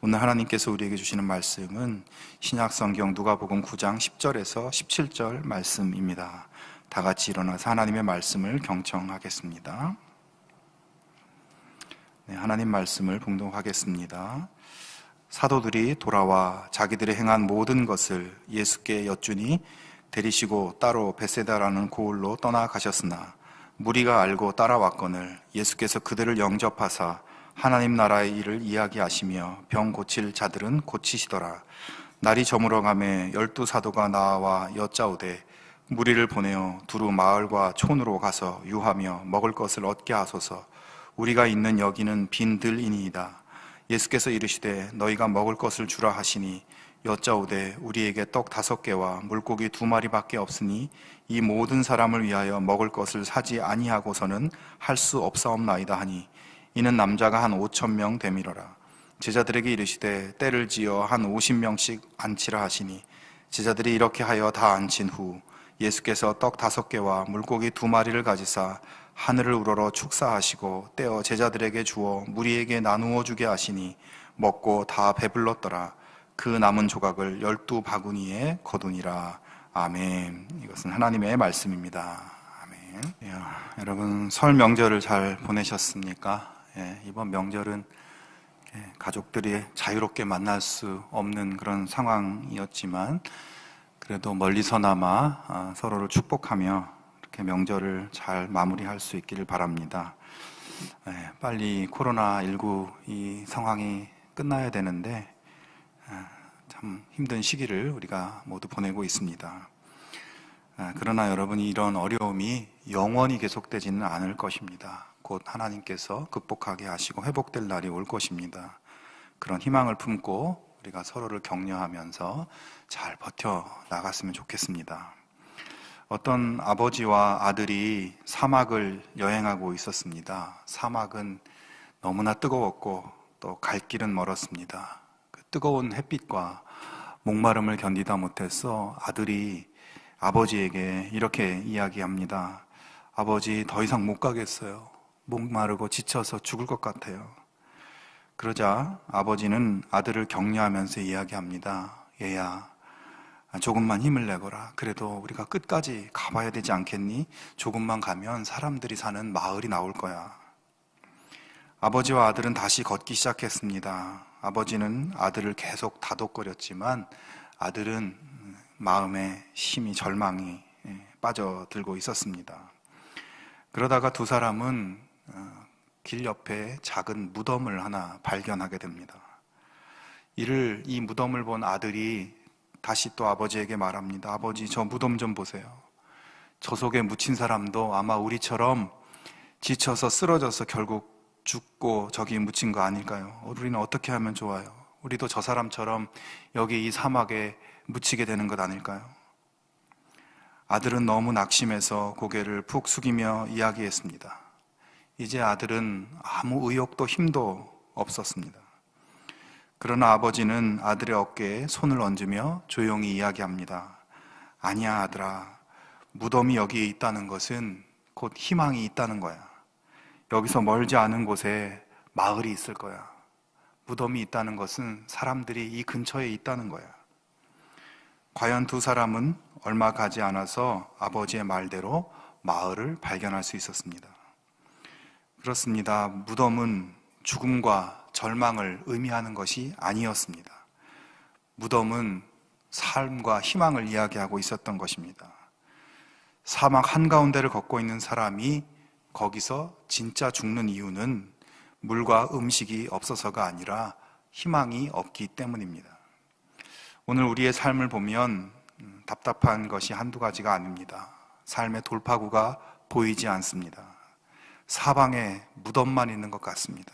오늘 하나님께서 우리에게 주시는 말씀은 신약성경 누가복음 9장 10절에서 17절 말씀입니다. 다 같이 일어나서 하나님의 말씀을 경청하겠습니다. 네, 하나님 말씀을 봉독하겠습니다. 사도들이 돌아와 자기들이 행한 모든 것을 예수께 여쭈니 데리시고 따로 베세다라는 고을로 떠나가셨으나 무리가 알고 따라왔거늘 예수께서 그들을 영접하사 하나님 나라의 일을 이야기하시며 병 고칠 자들은 고치시더라. 날이 저물어가매 12사도가 나와 여짜오되 무리를 보내어 두루 마을과 촌으로 가서 유하며 먹을 것을 얻게 하소서. 우리가 있는 여기는 빈 들이니이다. 예수께서 이르시되 너희가 먹을 것을 주라 하시니 여짜오되 우리에게 떡 5개와 물고기 2마리밖에 없으니 이 모든 사람을 위하여 먹을 것을 사지 아니하고서는 할 수 없사옵나이다 하니 이는 남자가 한 5,000명 되밀어라. 제자들에게 이르시되 때를 지어 한 50명씩 앉히라 하시니 제자들이 이렇게 하여 다 앉힌 후 예수께서 떡 5개와 물고기 2마리를 가지사 하늘을 우러러 축사하시고 떼어 제자들에게 주어 무리에게 나누어 주게 하시니 먹고 다 배불렀더라. 그 남은 조각을 12바구니에 거두니라. 아멘. 이것은 하나님의 말씀입니다. 아멘. 여러분 설 명절을 잘 보내셨습니까? 이번 명절은 가족들이 자유롭게 만날 수 없는 그런 상황이었지만 그래도 멀리서나마 서로를 축복하며 이렇게 명절을 잘 마무리할 수 있기를 바랍니다. 빨리 코로나19 이 상황이 끝나야 되는데 참 힘든 시기를 우리가 모두 보내고 있습니다. 그러나 여러분이 이런 어려움이 영원히 계속되지는 않을 것입니다. 곧 하나님께서 극복하게 하시고 회복될 날이 올 것입니다. 그런 희망을 품고 우리가 서로를 격려하면서 잘 버텨나갔으면 좋겠습니다. 어떤 아버지와 아들이 사막을 여행하고 있었습니다. 사막은 너무나 뜨거웠고 또 갈 길은 멀었습니다. 그 뜨거운 햇빛과 목마름을 견디다 못해서 아들이 아버지에게 이렇게 이야기합니다. 아버지, 더 이상 못 가겠어요. 목마르고 지쳐서 죽을 것 같아요. 그러자 아버지는 아들을 격려하면서 이야기합니다. 얘야, 조금만 힘을 내거라. 그래도 우리가 끝까지 가봐야 되지 않겠니? 조금만 가면 사람들이 사는 마을이 나올 거야. 아버지와 아들은 다시 걷기 시작했습니다. 아버지는 아들을 계속 다독거렸지만 아들은 마음에 힘이 절망이 빠져들고 있었습니다. 그러다가 두 사람은 길 옆에 작은 무덤을 하나 발견하게 됩니다. 이 무덤을 본 아들이 다시 또 아버지에게 말합니다. 아버지, 저 무덤 좀 보세요. 저 속에 묻힌 사람도 아마 우리처럼 지쳐서 쓰러져서 결국 죽고 저기 묻힌 거 아닐까요? 우리는 어떻게 하면 좋아요? 우리도 저 사람처럼 여기 이 사막에 묻히게 되는 것 아닐까요? 아들은 너무 낙심해서 고개를 푹 숙이며 이야기했습니다. 이제 아들은 아무 의욕도 힘도 없었습니다. 그러나 아버지는 아들의 어깨에 손을 얹으며 조용히 이야기합니다. 아니야, 아들아. 무덤이 여기에 있다는 것은 곧 희망이 있다는 거야. 여기서 멀지 않은 곳에 마을이 있을 거야. 무덤이 있다는 것은 사람들이 이 근처에 있다는 거야. 과연 두 사람은 얼마 가지 않아서 아버지의 말대로 마을을 발견할 수 있었습니다. 그렇습니다. 무덤은 죽음과 절망을 의미하는 것이 아니었습니다. 무덤은 삶과 희망을 이야기하고 있었던 것입니다. 사막 한가운데를 걷고 있는 사람이 거기서 진짜 죽는 이유는 물과 음식이 없어서가 아니라 희망이 없기 때문입니다. 오늘 우리의 삶을 보면 답답한 것이 한두 가지가 아닙니다. 삶의 돌파구가 보이지 않습니다. 사방에 무덤만 있는 것 같습니다.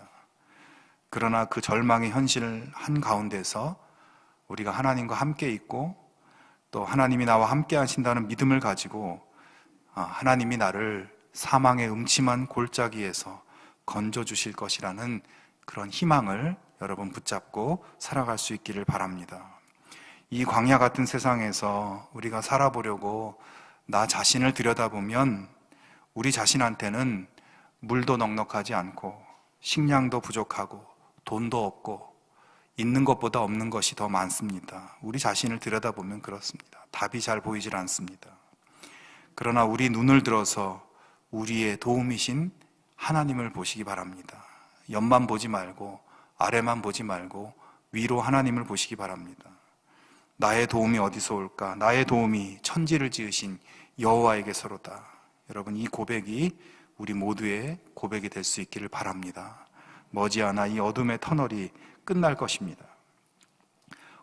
그러나 그 절망의 현실 한가운데서 우리가 하나님과 함께 있고 또 하나님이 나와 함께 하신다는 믿음을 가지고 하나님이 나를 사망의 음침한 골짜기에서 건져주실 것이라는 그런 희망을 여러분 붙잡고 살아갈 수 있기를 바랍니다. 이 광야 같은 세상에서 우리가 살아보려고 나 자신을 들여다보면 우리 자신한테는 물도 넉넉하지 않고 식량도 부족하고 돈도 없고 있는 것보다 없는 것이 더 많습니다. 우리 자신을 들여다보면 그렇습니다. 답이 잘 보이질 않습니다. 그러나 우리 눈을 들어서 우리의 도움이신 하나님을 보시기 바랍니다. 옆만 보지 말고 아래만 보지 말고 위로 하나님을 보시기 바랍니다. 나의 도움이 어디서 올까? 나의 도움이 천지를 지으신 여호와에게서로다. 여러분, 이 고백이 우리 모두의 고백이 될 수 있기를 바랍니다. 머지않아 이 어둠의 터널이 끝날 것입니다.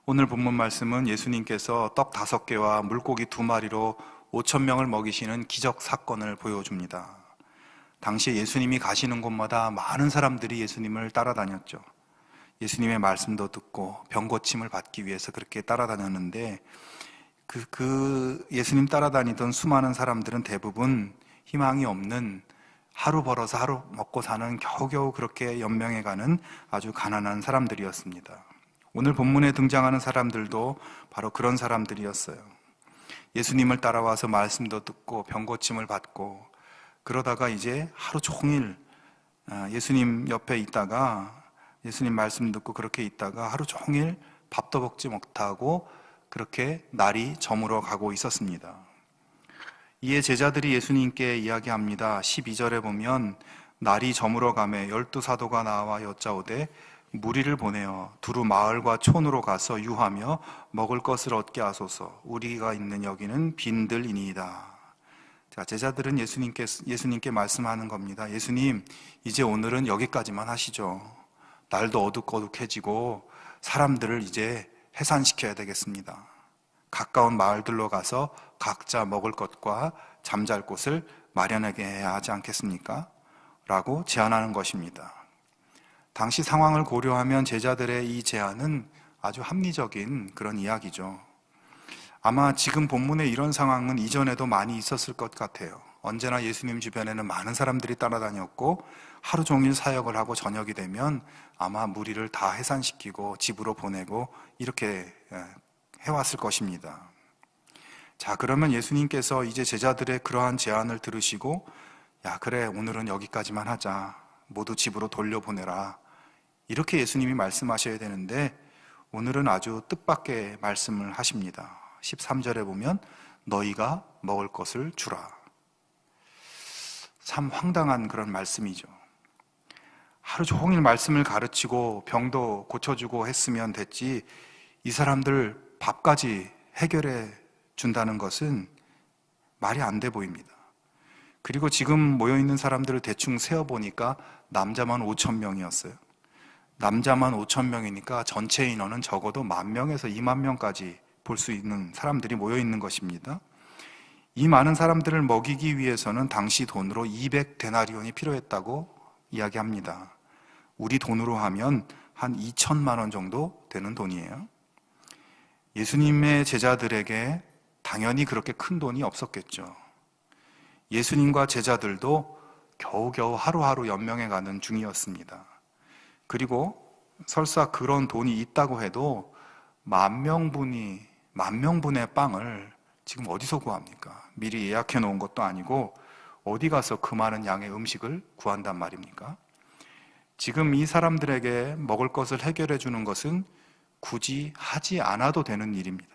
오늘 본문 말씀은 예수님께서 떡 5개와 물고기 2마리로 5,000명을 먹이시는 기적 사건을 보여줍니다. 당시 예수님이 가시는 곳마다 많은 사람들이 예수님을 따라다녔죠. 예수님의 말씀도 듣고 병 고침을 받기 위해서 그렇게 따라다녔는데 그 예수님 따라다니던 수많은 사람들은 대부분 희망이 없는, 하루 벌어서 하루 먹고 사는, 겨우겨우 그렇게 연명해가는 아주 가난한 사람들이었습니다. 오늘 본문에 등장하는 사람들도 바로 그런 사람들이었어요. 예수님을 따라와서 말씀도 듣고 병 고침을 받고 그러다가 이제 하루 종일 예수님 옆에 있다가, 예수님 말씀 듣고 그렇게 있다가 하루 종일 밥도 먹지 못하고 그렇게 날이 저물어 가고 있었습니다. 이에 제자들이 예수님께 이야기합니다. 12절에 보면 날이 저물어 가매 12사도가 나와 여짜오되 무리를 보내어 두루 마을과 촌으로 가서 유하며 먹을 것을 얻게 하소서. 우리가 있는 여기는 빈들이니이다. 자, 제자들은 예수님께 말씀하는 겁니다. 예수님, 이제 오늘은 여기까지만 하시죠. 날도 어둑어둑해지고 사람들을 이제 해산시켜야 되겠습니다. 가까운 마을들로 가서 각자 먹을 것과 잠잘 곳을 마련하게 해야 하지 않겠습니까? 라고 제안하는 것입니다. 당시 상황을 고려하면 제자들의 이 제안은 아주 합리적인 그런 이야기죠. 아마 지금 본문의 이런 상황은 이전에도 많이 있었을 것 같아요. 언제나 예수님 주변에는 많은 사람들이 따라다녔고 하루 종일 사역을 하고 저녁이 되면 아마 무리를 다 해산시키고 집으로 보내고 이렇게 해왔을 것입니다. 자, 그러면 예수님께서 이제 제자들의 그러한 제안을 들으시고, 야, 그래, 오늘은 여기까지만 하자. 모두 집으로 돌려보내라. 이렇게 예수님이 말씀하셔야 되는데 오늘은 아주 뜻밖의 말씀을 하십니다. 13절에 보면 너희가 먹을 것을 주라. 참 황당한 그런 말씀이죠. 하루 종일 말씀을 가르치고 병도 고쳐주고 했으면 됐지, 이 사람들 밥까지 해결해 준다는 것은 말이 안 돼 보입니다. 그리고 지금 모여있는 사람들을 대충 세어보니까 남자만 5,000명이었어요. 남자만 5,000명이니까 전체 인원은 적어도 10,000명에서 20,000명까지 볼 수 있는 사람들이 모여있는 것입니다. 이 많은 사람들을 먹이기 위해서는 당시 돈으로 200데나리온이 필요했다고 이야기합니다. 우리 돈으로 하면 한 2,000만 원 정도 되는 돈이에요. 예수님의 제자들에게 당연히 그렇게 큰 돈이 없었겠죠. 예수님과 제자들도 겨우겨우 하루하루 연명해가는 중이었습니다. 그리고 설사 그런 돈이 있다고 해도 10,000명분의 빵을 지금 어디서 구합니까? 미리 예약해 놓은 것도 아니고 어디 가서 그 많은 양의 음식을 구한단 말입니까? 지금 이 사람들에게 먹을 것을 해결해 주는 것은 굳이 하지 않아도 되는 일입니다.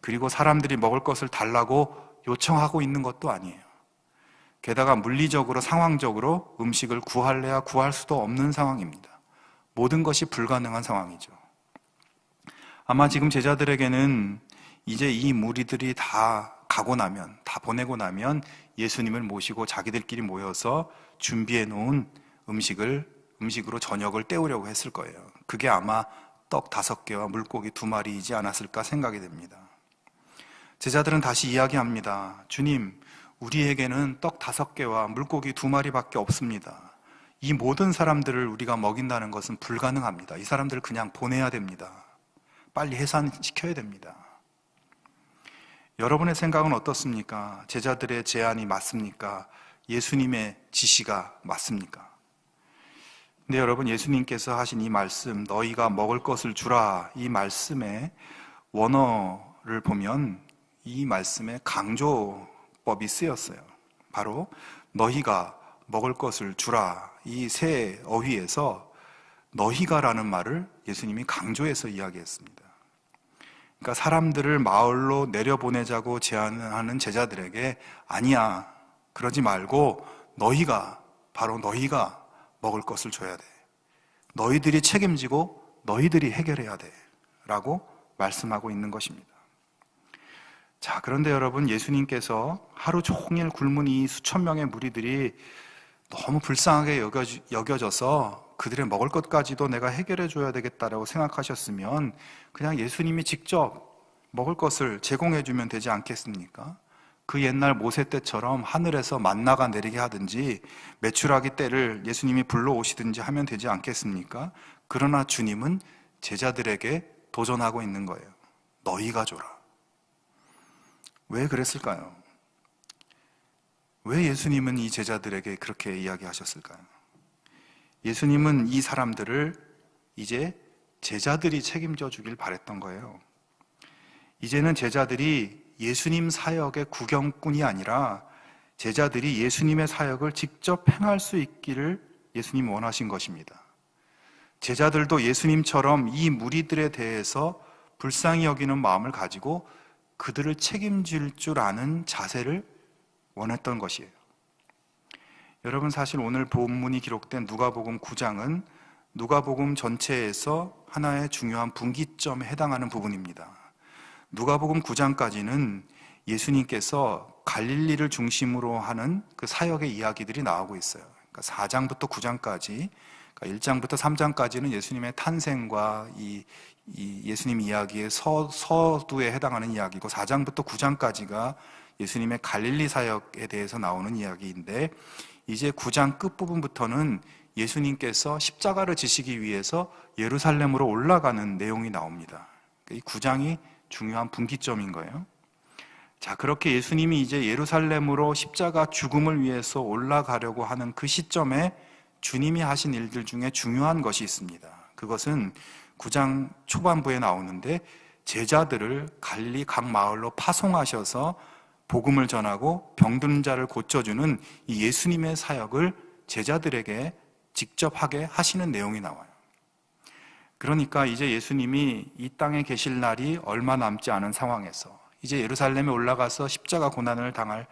그리고 사람들이 먹을 것을 달라고 요청하고 있는 것도 아니에요. 게다가 물리적으로, 상황적으로 음식을 구할래야 구할 수도 없는 상황입니다. 모든 것이 불가능한 상황이죠. 아마 지금 제자들에게는 이제 이 무리들이 다 가고 나면, 다 보내고 나면 예수님을 모시고 자기들끼리 모여서 준비해 놓은 음식으로 저녁을 때우려고 했을 거예요. 그게 아마 떡 5개와 물고기 2마리이지 않았을까 생각이 됩니다. 제자들은 다시 이야기합니다. 주님, 우리에게는 떡 5개와 물고기 2마리밖에 없습니다. 이 모든 사람들을 우리가 먹인다는 것은 불가능합니다. 이 사람들을 그냥 보내야 됩니다. 빨리 해산시켜야 됩니다. 여러분의 생각은 어떻습니까? 제자들의 제안이 맞습니까? 예수님의 지시가 맞습니까? 근데 여러분, 예수님께서 하신 이 말씀, 너희가 먹을 것을 주라, 이 말씀의 원어를 보면 이 말씀에 강조법이 쓰였어요. 바로 너희가 먹을 것을 주라, 이 세 어휘에서 너희가라는 말을 예수님이 강조해서 이야기했습니다. 그러니까 사람들을 마을로 내려보내자고 제안하는 제자들에게 아니야, 그러지 말고 너희가, 바로 너희가 먹을 것을 줘야 돼. 너희들이 책임지고 너희들이 해결해야 돼 라고 말씀하고 있는 것입니다. 자, 그런데 여러분, 예수님께서 하루 종일 굶은 이 수천 명의 무리들이 너무 불쌍하게 여겨져서 그들의 먹을 것까지도 내가 해결해 줘야 되겠다라고 생각하셨으면 그냥 예수님이 직접 먹을 것을 제공해 주면 되지 않겠습니까? 그 옛날 모세 때처럼 하늘에서 만나가 내리게 하든지 메추라기 떼를 예수님이 불러오시든지 하면 되지 않겠습니까? 그러나 주님은 제자들에게 도전하고 있는 거예요. 너희가 줘라. 왜 그랬을까요? 왜 예수님은 이 제자들에게 그렇게 이야기하셨을까요? 예수님은 이 사람들을 이제 제자들이 책임져 주길 바랬던 거예요. 이제는 제자들이 예수님 사역의 구경꾼이 아니라 제자들이 예수님의 사역을 직접 행할 수 있기를 예수님 원하신 것입니다. 제자들도 예수님처럼 이 무리들에 대해서 불쌍히 여기는 마음을 가지고 그들을 책임질 줄 아는 자세를 원했던 것이에요. 여러분, 사실 오늘 본문이 기록된 누가복음 9장은 누가복음 전체에서 하나의 중요한 분기점에 해당하는 부분입니다. 누가복음 9장까지는 예수님께서 갈릴리를 중심으로 하는 그 사역의 이야기들이 나오고 있어요. 그러니까 4장부터 9장까지, 그러니까 1장부터 3장까지는 예수님의 탄생과 이 예수님 이야기의 서두에 해당하는 이야기고 4장부터 9장까지가 예수님의 갈릴리 사역에 대해서 나오는 이야기인데 이제 9장 끝부분부터는 예수님께서 십자가를 지시기 위해서 예루살렘으로 올라가는 내용이 나옵니다. 이 9장이 중요한 분기점인 거예요. 자, 그렇게 예수님이 이제 예루살렘으로 십자가 죽음을 위해서 올라가려고 하는 그 시점에 주님이 하신 일들 중에 중요한 것이 있습니다. 그것은 9장 초반부에 나오는데 제자들을 갈릴리 각 마을로 파송하셔서 복음을 전하고 병든 자를 고쳐주는 이 예수님의 사역을 제자들에게 직접 하게 하시는 내용이 나와요. 그러니까 이제 예수님이 이 땅에 계실 날이 얼마 남지 않은 상황에서 이제 예루살렘에 올라가서 십자가 고난을 당할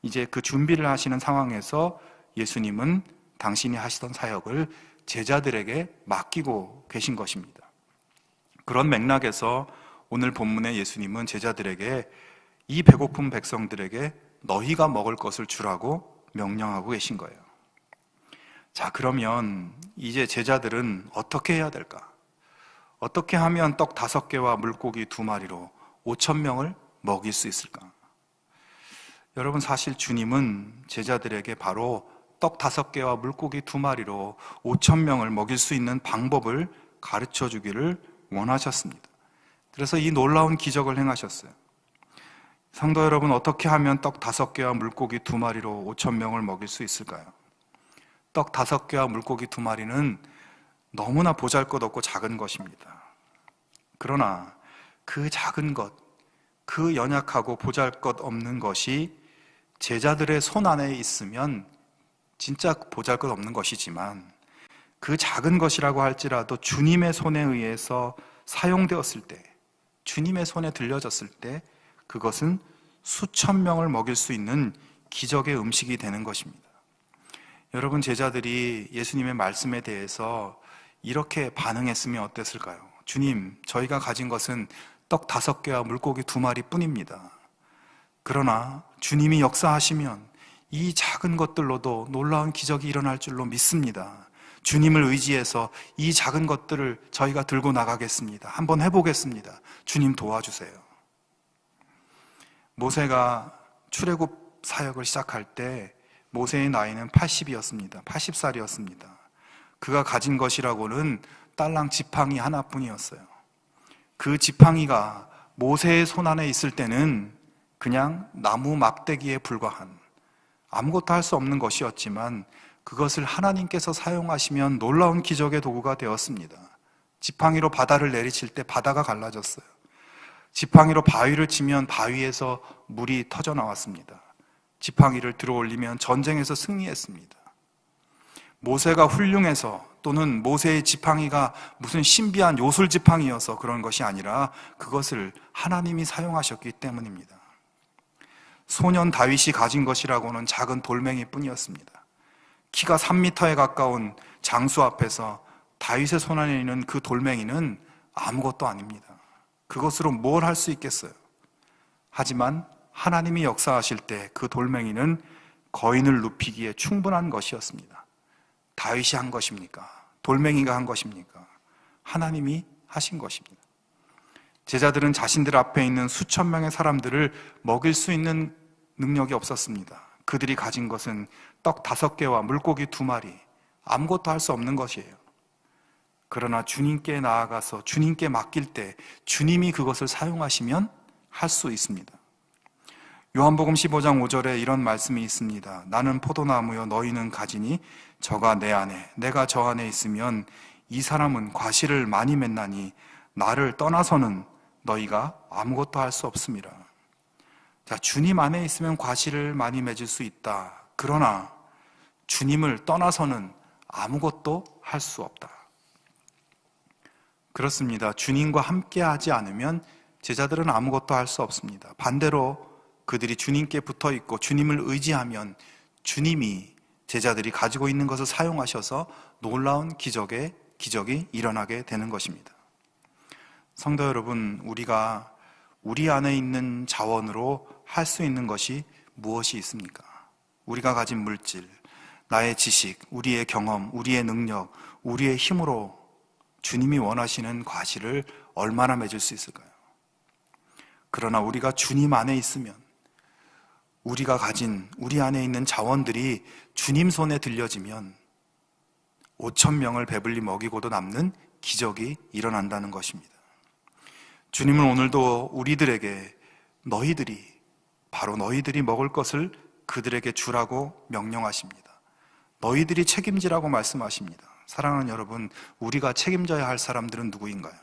이제 그 준비를 하시는 상황에서 예수님은 당신이 하시던 사역을 제자들에게 맡기고 계신 것입니다. 그런 맥락에서 오늘 본문의 예수님은 제자들에게 이 배고픈 백성들에게 너희가 먹을 것을 주라고 명령하고 계신 거예요. 자, 그러면 이제 제자들은 어떻게 해야 될까? 어떻게 하면 떡 5개와 물고기 2마리로 5,000명을 먹일 수 있을까? 여러분, 사실 주님은 제자들에게 바로 떡 5개와 물고기 2마리로 5,000명을 먹일 수 있는 방법을 가르쳐 주기를 원하셨습니다. 그래서 이 놀라운 기적을 행하셨어요. 성도 여러분, 어떻게 하면 떡 5개와 물고기 2마리로 5,000명을 먹일 수 있을까요? 떡 5개와 물고기 2마리는 너무나 보잘것없고 작은 것입니다. 그러나 그 작은 것, 그 연약하고 보잘것없는 것이 제자들의 손 안에 있으면 진짜 보잘것없는 것이지만 그 작은 것이라고 할지라도 주님의 손에 의해서 사용되었을 때, 주님의 손에 들려졌을 때 그것은 수천 명을 먹일 수 있는 기적의 음식이 되는 것입니다. 여러분, 제자들이 예수님의 말씀에 대해서 이렇게 반응했으면 어땠을까요? 주님, 저희가 가진 것은 떡 5개와 물고기 2마리 뿐입니다. 그러나 주님이 역사하시면 이 작은 것들로도 놀라운 기적이 일어날 줄로 믿습니다. 주님을 의지해서 이 작은 것들을 저희가 들고 나가겠습니다. 한번 해보겠습니다. 주님 도와주세요. 모세가 출애굽 사역을 시작할 때 모세의 나이는 80이었습니다. 80살이었습니다. 그가 가진 것이라고는 딸랑 지팡이 하나뿐이었어요. 그 지팡이가 모세의 손 안에 있을 때는 그냥 나무 막대기에 불과한 아무것도 할 수 없는 것이었지만 그것을 하나님께서 사용하시면 놀라운 기적의 도구가 되었습니다. 지팡이로 바다를 내리칠 때 바다가 갈라졌어요. 지팡이로 바위를 치면 바위에서 물이 터져 나왔습니다. 지팡이를 들어 올리면 전쟁에서 승리했습니다. 모세가 훌륭해서 또는 모세의 지팡이가 무슨 신비한 요술 지팡이여서 그런 것이 아니라 그것을 하나님이 사용하셨기 때문입니다. 소년 다윗이 가진 것이라고는 작은 돌멩이 뿐이었습니다. 키가 3m에 가까운 장수 앞에서 다윗의 손 안에 있는 그 돌멩이는 아무것도 아닙니다. 그것으로 뭘 할 수 있겠어요? 하지만 하나님이 역사하실 때 그 돌멩이는 거인을 눕히기에 충분한 것이었습니다. 다윗이 한 것입니까? 돌멩이가 한 것입니까? 하나님이 하신 것입니다. 제자들은 자신들 앞에 있는 수천 명의 사람들을 먹일 수 있는 능력이 없었습니다. 그들이 가진 것은 떡 5개와 물고기 2마리, 아무것도 할 수 없는 것이에요. 그러나 주님께 나아가서 주님께 맡길 때 주님이 그것을 사용하시면 할 수 있습니다. 요한복음 15장 5절에 이런 말씀이 있습니다. 나는 포도나무여 너희는 가지니 저가 내 안에 내가 저 안에 있으면 이 사람은 과실을 많이 맺나니 나를 떠나서는 너희가 아무것도 할 수 없습니다. 자, 주님 안에 있으면 과실을 많이 맺을 수 있다. 그러나 주님을 떠나서는 아무것도 할 수 없다. 그렇습니다. 주님과 함께 하지 않으면 제자들은 아무것도 할 수 없습니다. 반대로 그들이 주님께 붙어 있고 주님을 의지하면 주님이 제자들이 가지고 있는 것을 사용하셔서 놀라운 기적이 일어나게 되는 것입니다. 성도 여러분, 우리가 우리 안에 있는 자원으로 할 수 있는 것이 무엇이 있습니까? 우리가 가진 물질, 나의 지식, 우리의 경험, 우리의 능력, 우리의 힘으로 주님이 원하시는 과실을 얼마나 맺을 수 있을까요? 그러나 우리가 주님 안에 있으면 우리가 가진 우리 안에 있는 자원들이 주님 손에 들려지면 5,000명을 배불리 먹이고도 남는 기적이 일어난다는 것입니다. 주님은 오늘도 우리들에게 바로 너희들이 먹을 것을 그들에게 주라고 명령하십니다. 너희들이 책임지라고 말씀하십니다. 사랑하는 여러분, 우리가 책임져야 할 사람들은 누구인가요?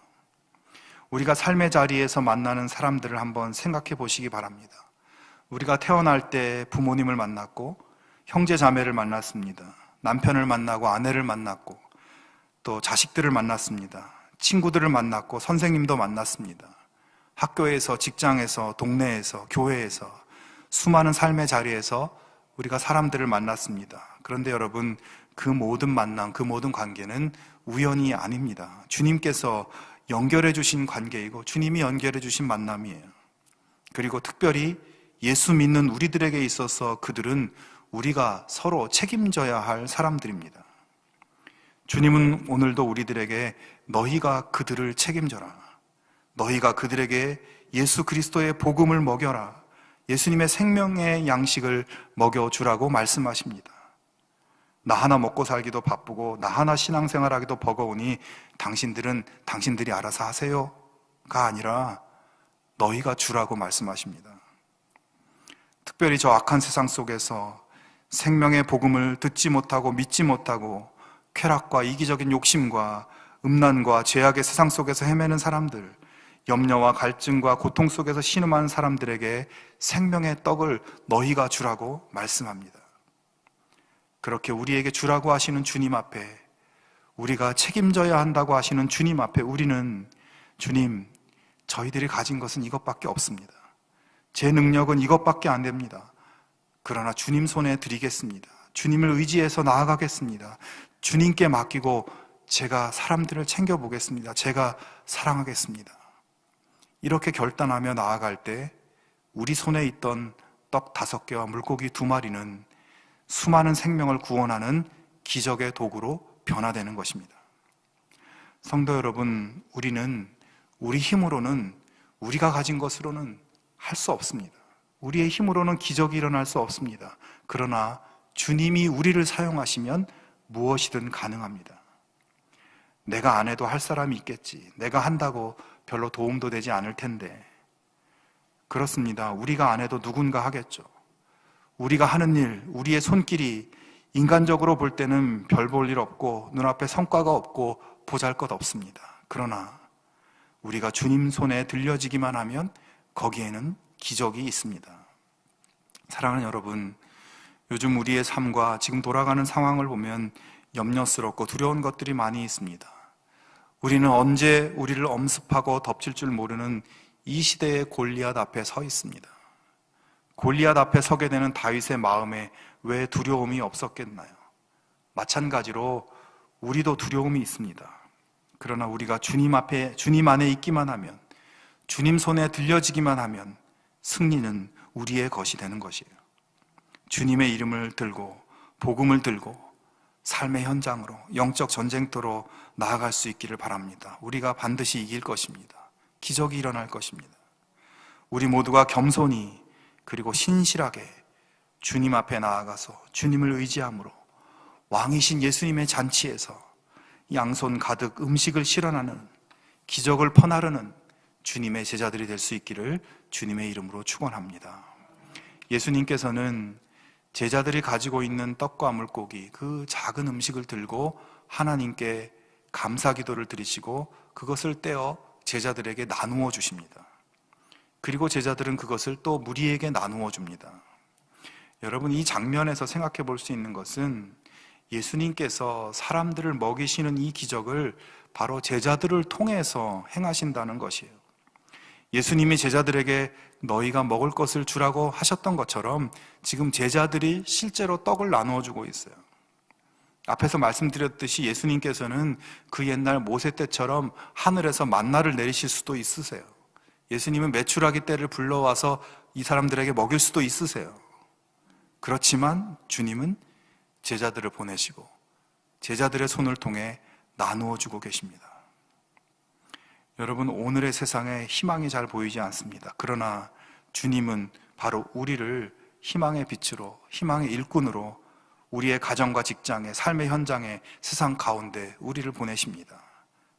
우리가 삶의 자리에서 만나는 사람들을 한번 생각해 보시기 바랍니다. 우리가 태어날 때 부모님을 만났고 형제 자매를 만났습니다. 남편을 만나고 아내를 만났고 또 자식들을 만났습니다. 친구들을 만났고 선생님도 만났습니다. 학교에서, 직장에서, 동네에서, 교회에서 수많은 삶의 자리에서 우리가 사람들을 만났습니다. 그런데 여러분, 그 모든 만남, 그 모든 관계는 우연이 아닙니다. 주님께서 연결해 주신 관계이고 주님이 연결해 주신 만남이에요. 그리고 특별히 예수 믿는 우리들에게 있어서 그들은 우리가 서로 책임져야 할 사람들입니다. 주님은 오늘도 우리들에게 너희가 그들을 책임져라. 너희가 그들에게 예수 그리스도의 복음을 먹여라. 예수님의 생명의 양식을 먹여주라고 말씀하십니다. 나 하나 먹고 살기도 바쁘고 나 하나 신앙생활하기도 버거우니 당신들이 알아서 하세요가 아니라 너희가 주라고 말씀하십니다. 특별히 저 악한 세상 속에서 생명의 복음을 듣지 못하고 믿지 못하고 쾌락과 이기적인 욕심과 음란과 죄악의 세상 속에서 헤매는 사람들, 염려와 갈증과 고통 속에서 신음하는 사람들에게 생명의 떡을 너희가 주라고 말씀합니다. 그렇게 우리에게 주라고 하시는 주님 앞에, 우리가 책임져야 한다고 하시는 주님 앞에 우리는 주님, 저희들이 가진 것은 이것밖에 없습니다. 제 능력은 이것밖에 안 됩니다. 그러나 주님 손에 드리겠습니다. 주님을 의지해서 나아가겠습니다. 주님께 맡기고 제가 사람들을 챙겨보겠습니다. 제가 사랑하겠습니다. 이렇게 결단하며 나아갈 때 우리 손에 있던 떡 5개와 물고기 2마리는 수많은 생명을 구원하는 기적의 도구로 변화되는 것입니다. 성도 여러분, 우리는 우리 힘으로는, 우리가 가진 것으로는 할 수 없습니다. 우리의 힘으로는 기적이 일어날 수 없습니다. 그러나 주님이 우리를 사용하시면 무엇이든 가능합니다. 내가 안 해도 할 사람이 있겠지. 내가 한다고 별로 도움도 되지 않을 텐데. 그렇습니다. 우리가 안 해도 누군가 하겠죠. 우리가 하는 일, 우리의 손길이 인간적으로 볼 때는 별 볼 일 없고 눈앞에 성과가 없고 보잘것 없습니다. 그러나 우리가 주님 손에 들려지기만 하면 거기에는 기적이 있습니다. 사랑하는 여러분, 요즘 우리의 삶과 지금 돌아가는 상황을 보면 염려스럽고 두려운 것들이 많이 있습니다. 우리는 언제 우리를 엄습하고 덮칠 줄 모르는 이 시대의 골리앗 앞에 서 있습니다. 골리앗 앞에 서게 되는 다윗의 마음에 왜 두려움이 없었겠나요? 마찬가지로 우리도 두려움이 있습니다. 그러나 우리가 주님 앞에, 주님 안에 있기만 하면, 주님 손에 들려지기만 하면 승리는 우리의 것이 되는 것이에요. 주님의 이름을 들고 복음을 들고 삶의 현장으로, 영적 전쟁터로 나아갈 수 있기를 바랍니다. 우리가 반드시 이길 것입니다. 기적이 일어날 것입니다. 우리 모두가 겸손히 그리고 신실하게 주님 앞에 나아가서 주님을 의지함으로 왕이신 예수님의 잔치에서 양손 가득 음식을 실현하는, 기적을 퍼나르는 주님의 제자들이 될 수 있기를 주님의 이름으로 축원합니다. 예수님께서는 제자들이 가지고 있는 떡과 물고기, 그 작은 음식을 들고 하나님께 감사 기도를 드리시고 그것을 떼어 제자들에게 나누어 주십니다. 그리고 제자들은 그것을 또 무리에게 나누어 줍니다. 여러분, 이 장면에서 생각해 볼 수 있는 것은 예수님께서 사람들을 먹이시는 이 기적을 바로 제자들을 통해서 행하신다는 것이에요. 예수님이 제자들에게 너희가 먹을 것을 주라고 하셨던 것처럼 지금 제자들이 실제로 떡을 나누어 주고 있어요. 앞에서 말씀드렸듯이 예수님께서는 그 옛날 모세 때처럼 하늘에서 만나를 내리실 수도 있으세요. 예수님은 메추라기 떼를 불러와서 이 사람들에게 먹일 수도 있으세요. 그렇지만 주님은 제자들을 보내시고 제자들의 손을 통해 나누어 주고 계십니다. 여러분, 오늘의 세상에 희망이 잘 보이지 않습니다. 그러나 주님은 바로 우리를 희망의 빛으로, 희망의 일꾼으로 우리의 가정과 직장에, 삶의 현장에, 세상 가운데 우리를 보내십니다.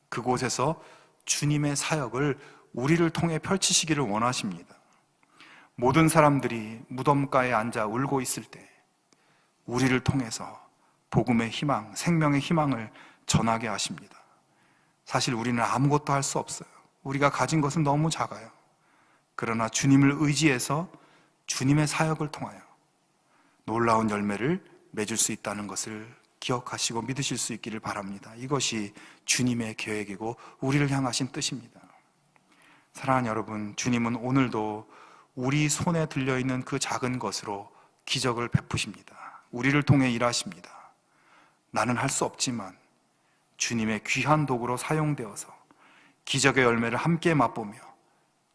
그곳에서 주님의 사역을 우리를 통해 펼치시기를 원하십니다. 모든 사람들이 무덤가에 앉아 울고 있을 때 우리를 통해서 복음의 희망, 생명의 희망을 전하게 하십니다. 사실 우리는 아무것도 할 수 없어요. 우리가 가진 것은 너무 작아요. 그러나 주님을 의지해서 주님의 사역을 통하여 놀라운 열매를 맺을 수 있다는 것을 기억하시고 믿으실 수 있기를 바랍니다. 이것이 주님의 계획이고 우리를 향하신 뜻입니다. 사랑하는 여러분, 주님은 오늘도 우리 손에 들려있는 그 작은 것으로 기적을 베푸십니다. 우리를 통해 일하십니다. 나는 할 수 없지만 주님의 귀한 도구로 사용되어서 기적의 열매를 함께 맛보며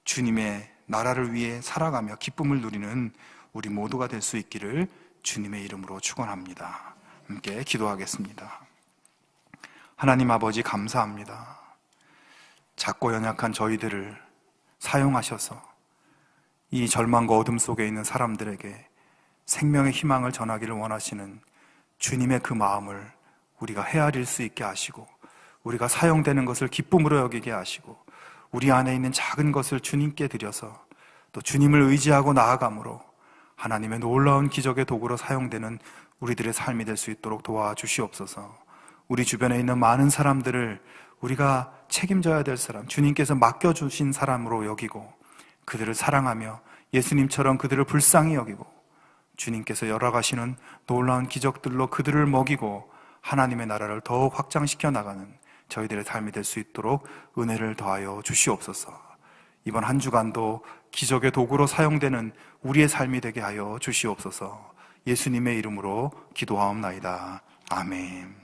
주님의 나라를 위해 살아가며 기쁨을 누리는 우리 모두가 될 수 있기를 주님의 이름으로 축원합니다. 함께 기도하겠습니다. 하나님 아버지, 감사합니다. 작고 연약한 저희들을 사용하셔서 이 절망과 어둠 속에 있는 사람들에게 생명의 희망을 전하기를 원하시는 주님의 그 마음을 우리가 헤아릴 수 있게 하시고 우리가 사용되는 것을 기쁨으로 여기게 하시고 우리 안에 있는 작은 것을 주님께 드려서 또 주님을 의지하고 나아감으로 하나님의 놀라운 기적의 도구로 사용되는 우리들의 삶이 될 수 있도록 도와주시옵소서. 우리 주변에 있는 많은 사람들을 우리가 책임져야 될 사람, 주님께서 맡겨주신 사람으로 여기고 그들을 사랑하며 예수님처럼 그들을 불쌍히 여기고 주님께서 열어가시는 놀라운 기적들로 그들을 먹이고 하나님의 나라를 더욱 확장시켜 나가는 저희들의 삶이 될 수 있도록 은혜를 더하여 주시옵소서. 이번 한 주간도 기적의 도구로 사용되는 우리의 삶이 되게 하여 주시옵소서. 예수님의 이름으로 기도하옵나이다. 아멘.